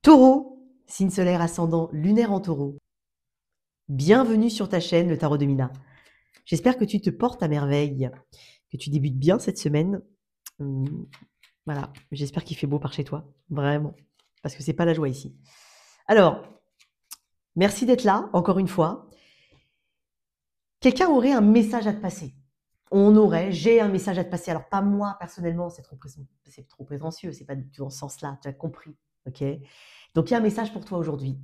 Taureau, signe solaire ascendant lunaire en taureau. Bienvenue sur ta chaîne, le Tarot de Mina. J'espère que tu te portes à merveille, que tu débutes bien cette semaine. Voilà, j'espère qu'il fait beau par chez toi, vraiment, parce que c'est pas la joie ici. Alors, merci d'être là, encore une fois. Quelqu'un aurait un message à te passer. J'ai un message à te passer. Alors, pas moi, personnellement, c'est trop prétentieux, c'est pas du tout dans ce sens-là, tu as compris, ok? Donc, il y a un message pour toi aujourd'hui.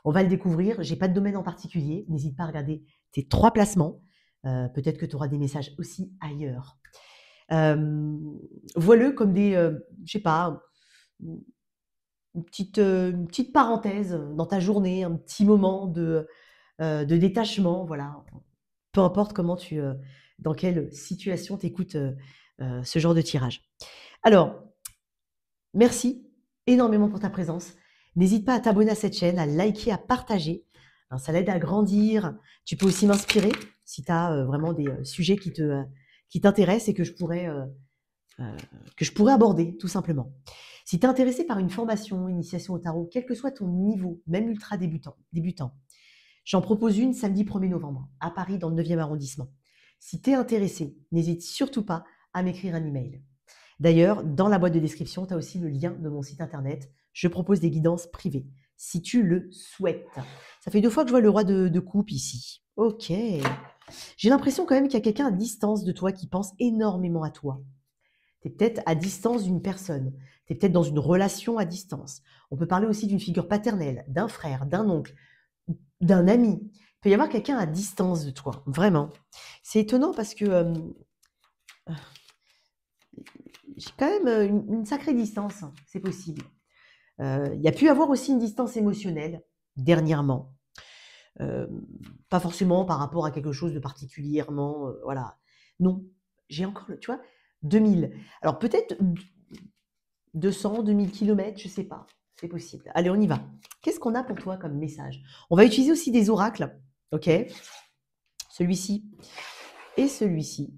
On va le découvrir. J'ai pas de domaine en particulier. N'hésite pas à regarder tes 3 placements. Peut-être que tu auras des messages aussi ailleurs. Vois-le comme des, je sais pas, une petite parenthèse dans ta journée, un petit moment de détachement, voilà. Peu importe comment dans quelle situation tu écoutes ce genre de tirage. Alors, merci énormément pour ta présence. N'hésite pas à t'abonner à cette chaîne, à liker, à partager. Hein, ça l'aide à grandir. Tu peux aussi m'inspirer si tu as vraiment des sujets qui t'intéressent et que je pourrais aborder, tout simplement. Si tu es intéressé par une formation, initiation au tarot, quel que soit ton niveau, même ultra débutant, j'en propose une samedi 1er novembre à Paris dans le 9e arrondissement. Si tu es intéressé, n'hésite surtout pas à m'écrire un email. D'ailleurs, dans la boîte de description, tu as aussi le lien de mon site internet. Je propose des guidances privées, si tu le souhaites. Ça fait 2 fois que je vois le roi de coupe ici. Ok. J'ai l'impression quand même qu'il y a quelqu'un à distance de toi qui pense énormément à toi. Tu es peut-être à distance d'une personne. Tu es peut-être dans une relation à distance. On peut parler aussi d'une figure paternelle, d'un frère, d'un oncle, d'un ami. Il peut y avoir quelqu'un à distance de toi, vraiment. C'est étonnant parce que j'ai quand même une sacrée distance, hein, c'est possible. Il y a pu avoir aussi une distance émotionnelle dernièrement. Pas forcément par rapport à quelque chose de particulièrement, voilà. Non, j'ai encore, tu vois, 2000. Alors peut-être 200, 2000 kilomètres, je sais pas. C'est possible. Allez, on y va. Qu'est-ce qu'on a pour toi comme message? On va utiliser aussi des oracles, ok? Celui-ci et celui-ci.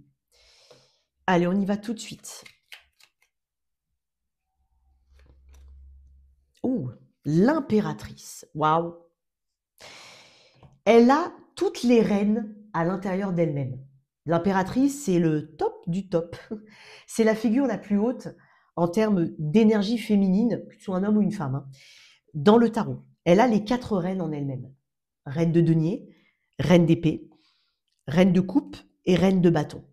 Allez, on y va tout de suite. Oh, l'impératrice. Waouh! Elle a toutes les rênes à l'intérieur d'elle-même. L'impératrice, c'est le top du top. C'est la figure la plus haute en termes d'énergie féminine, que tu sois un homme ou une femme, hein, dans le tarot. Elle a les 4 reines en elle-même. Reine de denier, reine d'épée, reine de coupe et reine de bâton.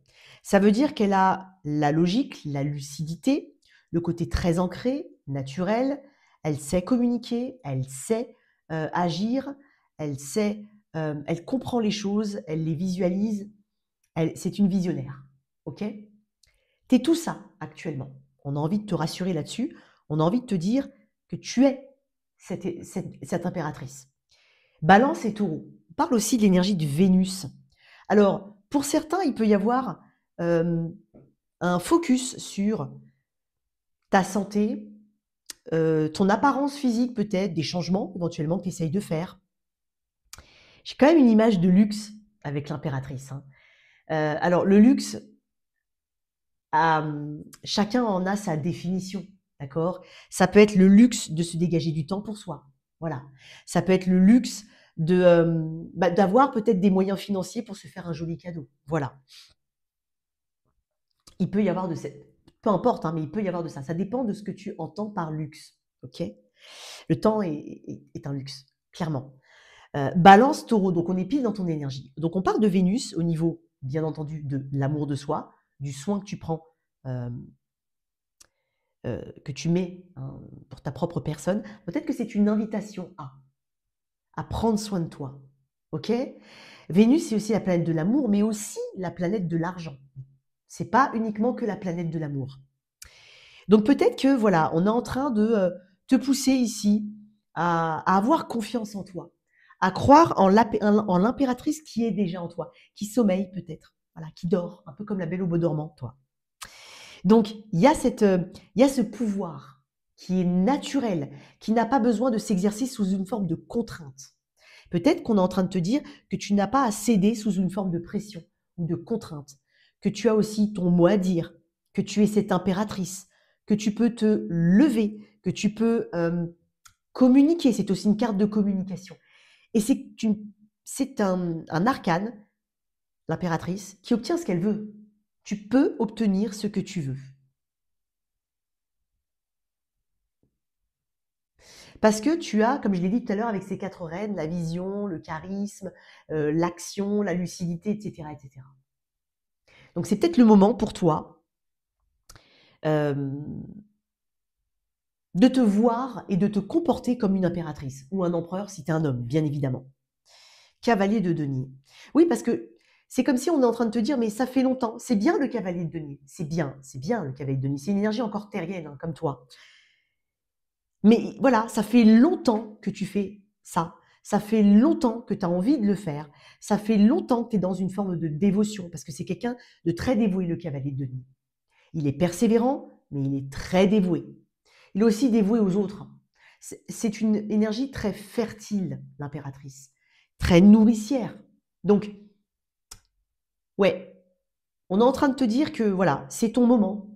Ça veut dire qu'elle a la logique, la lucidité, le côté très ancré, naturel. Elle sait communiquer, elle sait agir, elle comprend les choses, elle les visualise. C'est une visionnaire. Ok? T'es tout ça actuellement. On a envie de te rassurer là-dessus. On a envie de te dire que tu es cette impératrice. Balance et taureau. On parle aussi de l'énergie de Vénus. Alors, pour certains, il peut y avoir un focus sur ta santé, ton apparence physique peut-être, des changements éventuellement que tu essayes de faire. J'ai quand même une image de luxe avec l'impératrice. Hein. Alors, le luxe, chacun en a sa définition, d'accord? Ça peut être le luxe de se dégager du temps pour soi. Voilà. Ça peut être le luxe d'avoir peut-être des moyens financiers pour se faire un joli cadeau. Voilà. Il peut y avoir de cette... Peu importe, hein, mais il peut y avoir de ça. Ça dépend de ce que tu entends par luxe. Ok? Le temps est un luxe, clairement. Balance taureau, donc on est pile dans ton énergie. Donc on parle de Vénus au niveau, bien entendu, de l'amour de soi, du soin que tu prends, que tu mets hein, pour ta propre personne. Peut-être que c'est une invitation à prendre soin de toi. Ok? Vénus, c'est aussi la planète de l'amour, mais aussi la planète de l'argent. C'est pas uniquement que la planète de l'amour. Donc peut-être que voilà, on est en train de te pousser ici à avoir confiance en toi, à croire en l'impératrice qui est déjà en toi, qui sommeille peut-être, voilà, qui dort, un peu comme la belle au beau dormant, toi. Donc il y a ce pouvoir qui est naturel, qui n'a pas besoin de s'exercer sous une forme de contrainte. Peut-être qu'on est en train de te dire que tu n'as pas à céder sous une forme de pression ou de contrainte, que tu as aussi ton mot à dire, que tu es cette impératrice, que tu peux te lever, que tu peux Communiquer, c'est aussi une carte de communication. Et c'est un arcane, l'impératrice, qui obtient ce qu'elle veut. Tu peux obtenir ce que tu veux. Parce que tu as, comme je l'ai dit tout à l'heure avec ces 4 reines, la vision, le charisme, l'action, la lucidité, etc., etc. Donc c'est peut-être le moment pour toi de te voir et de te comporter comme une impératrice ou un empereur si tu es un homme, bien évidemment. Cavalier de denier. Oui, parce que c'est comme si on est en train de te dire, mais ça fait longtemps, c'est bien le cavalier de denier, c'est bien le cavalier de denier, c'est une énergie encore terrienne, hein, comme toi. Mais voilà, ça fait longtemps que tu fais ça. Ça fait longtemps que tu as envie de le faire. Ça fait longtemps que tu es dans une forme de dévotion, parce que c'est quelqu'un de très dévoué, le cavalier de denier. Il est persévérant, mais il est très dévoué. Il est aussi dévoué aux autres. C'est une énergie très fertile, l'impératrice, très nourricière. Donc, ouais, on est en train de te dire que voilà, c'est ton moment.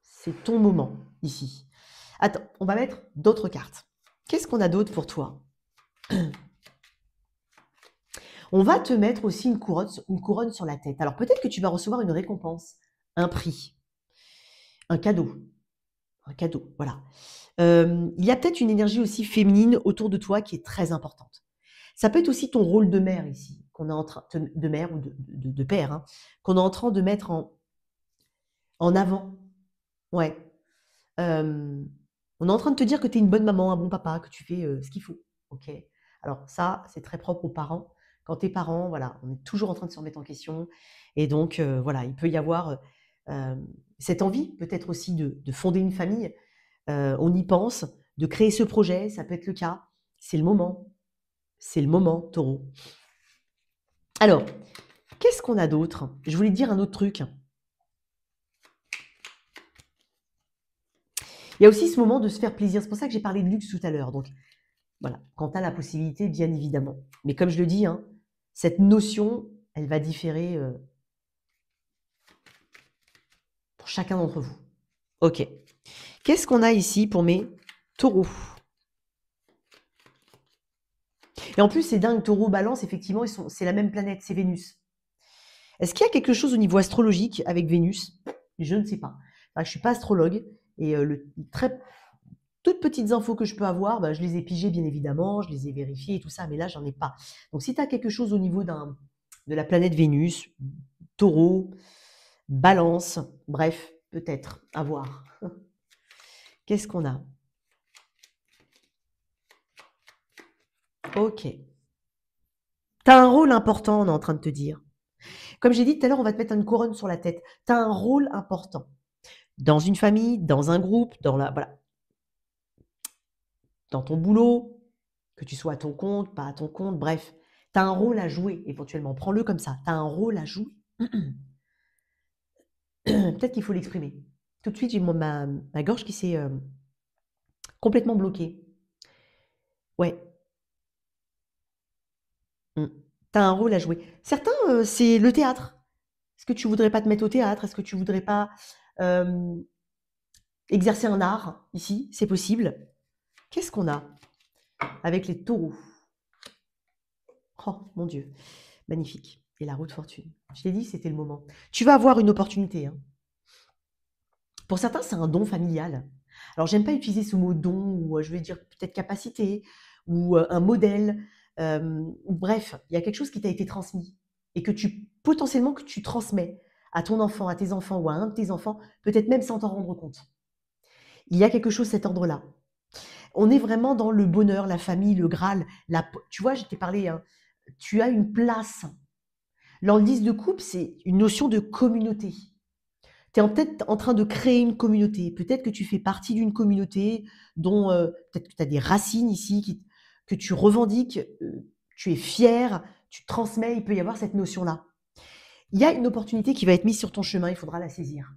C'est ton moment ici. Attends, on va mettre d'autres cartes. Qu'est-ce qu'on a d'autre pour toi? On va te mettre aussi une couronne sur la tête. Alors peut-être que tu vas recevoir une récompense, un prix, un cadeau. Un cadeau, voilà. Il y a peut-être une énergie aussi féminine autour de toi qui est très importante. Ça peut être aussi ton rôle de mère ici, qu'on est en train de mère ou de père, hein, qu'on est en train de mettre en avant. Ouais. On est en train de te dire que tu es une bonne maman, un bon papa, que tu fais ce qu'il faut. Ok. Alors ça, c'est très propre aux parents. Quand tu es parent, voilà, on est toujours en train de se remettre en question. Et donc, voilà, il peut y avoir cette envie, peut-être aussi de fonder une famille. On y pense, de créer ce projet, ça peut être le cas. C'est le moment. C'est le moment, taureau. Alors, qu'est-ce qu'on a d'autre? Je voulais te dire un autre truc. Il y a aussi ce moment de se faire plaisir. C'est pour ça que j'ai parlé de luxe tout à l'heure. Donc, voilà, quand tu as la possibilité, bien évidemment. Mais comme je le dis, hein, cette notion, elle va différer pour chacun d'entre vous. Ok. Qu'est-ce qu'on a ici pour mes taureaux? Et en plus, c'est dingue, taureau, balance, effectivement, c'est la même planète, c'est Vénus. Est-ce qu'il y a quelque chose au niveau astrologique avec Vénus? Je ne sais pas. Enfin, je ne suis pas astrologue et toutes petites infos que je peux avoir, bah, je les ai pigées bien évidemment, je les ai vérifiées et tout ça, mais là, j'en ai pas. Donc, si tu as quelque chose au niveau de la planète Vénus, taureau, balance, bref, peut-être, à voir. Qu'est-ce qu'on a? Ok. Tu as un rôle important, on est en train de te dire. Comme j'ai dit tout à l'heure, on va te mettre une couronne sur la tête. Tu as un rôle important. Dans une famille, dans un groupe, voilà, dans ton boulot, que tu sois à ton compte, pas à ton compte, bref. Tu as un rôle à jouer éventuellement. Prends-le comme ça. Tu as un rôle à jouer. Peut-être qu'il faut l'exprimer. Tout de suite, j'ai ma gorge qui s'est complètement bloquée. Ouais. Tu as un rôle à jouer. Certains, c'est le théâtre. Est-ce que tu voudrais pas te mettre au théâtre? Est-ce que tu voudrais pas exercer un art ici? C'est possible. Qu'est-ce qu'on a avec les taureaux? Oh mon Dieu, magnifique. Et la roue de fortune. Je t'ai dit, c'était le moment. Tu vas avoir une opportunité. Hein. Pour certains, c'est un don familial. Alors, j'aime pas utiliser ce mot don, ou je vais dire peut-être capacité, ou un modèle. Bref, il y a quelque chose qui t'a été transmis et que potentiellement que tu transmets à ton enfant, à tes enfants ou à un de tes enfants, peut-être même sans t'en rendre compte. Il y a quelque chose de cet ordre-là. On est vraiment dans le bonheur, la famille, le Graal. Tu vois, je t'ai parlé, hein, tu as une place. Dans le 10 de coupe, c'est une notion de communauté. Tu es peut-être en train de créer une communauté. Peut-être que tu fais partie d'une communauté dont peut-être que tu as des racines ici, que tu revendiques, tu es fier, tu transmets, il peut y avoir cette notion-là. Il y a une opportunité qui va être mise sur ton chemin, il faudra la saisir.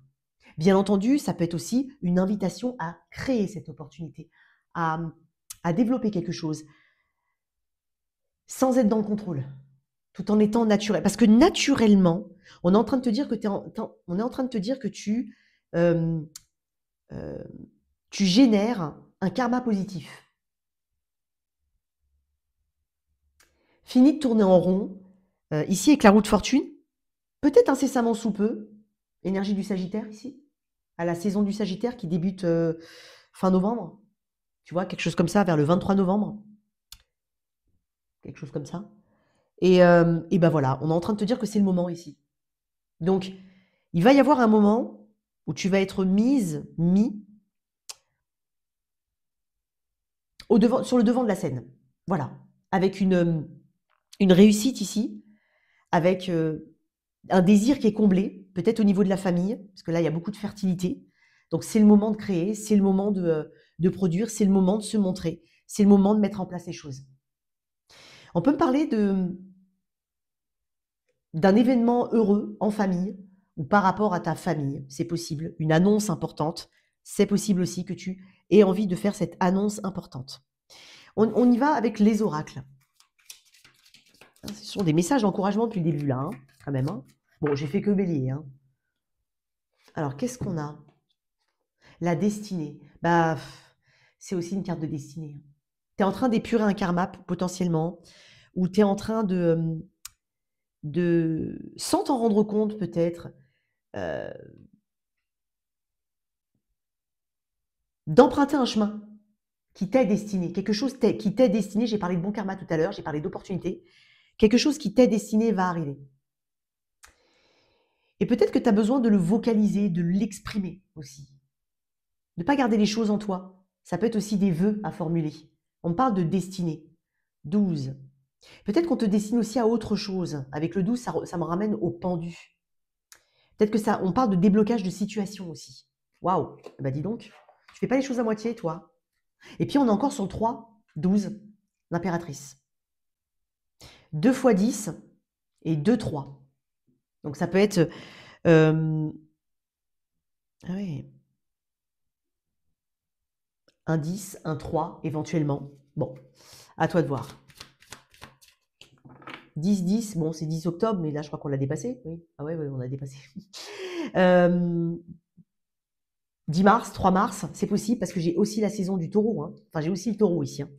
Bien entendu, ça peut être aussi une invitation à créer cette opportunité, à développer quelque chose, sans être dans le contrôle, tout en étant naturel. Parce que naturellement, on est en train de te dire que on est en train de te dire que tu génères un karma positif. Fini de tourner en rond. Ici, avec la roue de fortune, peut-être incessamment sous peu, énergie du Sagittaire ici, à la saison du Sagittaire qui débute fin novembre. Tu vois, quelque chose comme ça, vers le 23 novembre. Quelque chose comme ça. Et ben voilà, on est en train de te dire que c'est le moment ici. Donc, il va y avoir un moment où tu vas être mis sur le devant de la scène. Voilà. Avec une réussite ici, avec un désir qui est comblé, peut-être au niveau de la famille, parce que là, il y a beaucoup de fertilité. Donc, c'est le moment de créer, c'est le moment de produire, c'est le moment de se montrer, c'est le moment de mettre en place les choses. On peut me parler d'un événement heureux en famille ou par rapport à ta famille, c'est possible. Une annonce importante, c'est possible aussi que tu aies envie de faire cette annonce importante. On y va avec les oracles. Ce sont des messages d'encouragement depuis le début là, hein, quand même. Hein. Bon, j'ai fait que bélier. Hein. Alors, qu'est-ce qu'on a? La destinée. Bah, c'est aussi une carte de destinée. Tu es en train d'épurer un karma potentiellement, ou tu es en train sans t'en rendre compte peut-être, d'emprunter un chemin qui t'est destiné, quelque chose qui t'est destiné. J'ai parlé de bon karma tout à l'heure, j'ai parlé d'opportunité. Quelque chose qui t'est destiné va arriver. Et peut-être que tu as besoin de le vocaliser, de l'exprimer aussi. Ne pas garder les choses en toi. Ça peut être aussi des vœux à formuler. On parle de destinée. 12. Peut-être qu'on te destine aussi à autre chose. Avec le 12, ça me ramène au pendu. Peut-être que ça, on parle de déblocage de situation aussi. Waouh, bah dis donc, tu fais pas les choses à moitié, toi. Et puis on est encore sur le 3, 12, l'impératrice. 2 x 10 et 2, 3. Donc ça peut être... ah oui, un 10, un 3 éventuellement. Bon, à toi de voir. 10, 10, bon c'est 10 octobre, mais là je crois qu'on l'a dépassé. Oui, ah ouais, on a dépassé. 10 mars, 3 mars, c'est possible parce que j'ai aussi la saison du taureau. Hein. Enfin, j'ai aussi le taureau ici, hein,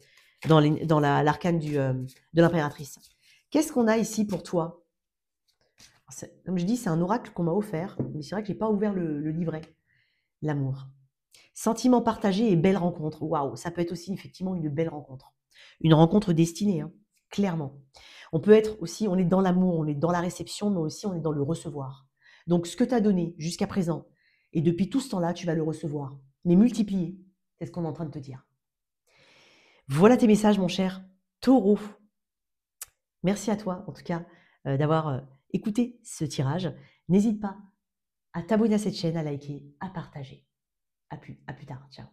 dans l'arcane de l'impératrice. Qu'est-ce qu'on a ici pour toi? Comme je dis, c'est un oracle qu'on m'a offert, mais c'est vrai que je n'ai pas ouvert le livret. L'amour. Sentiment partagé et belle rencontre. Waouh, ça peut être aussi effectivement une belle rencontre. Une rencontre destinée, hein, clairement. On peut être aussi, on est dans l'amour, on est dans la réception, mais aussi on est dans le recevoir. Donc ce que tu as donné jusqu'à présent, et depuis tout ce temps-là, tu vas le recevoir. Mais multiplié, c'est ce qu'on est en train de te dire. Voilà tes messages, mon cher Taureau. Merci à toi, en tout cas, d'avoir écouté ce tirage. N'hésite pas à t'abonner à cette chaîne, à liker, à partager. À plus tard. Ciao.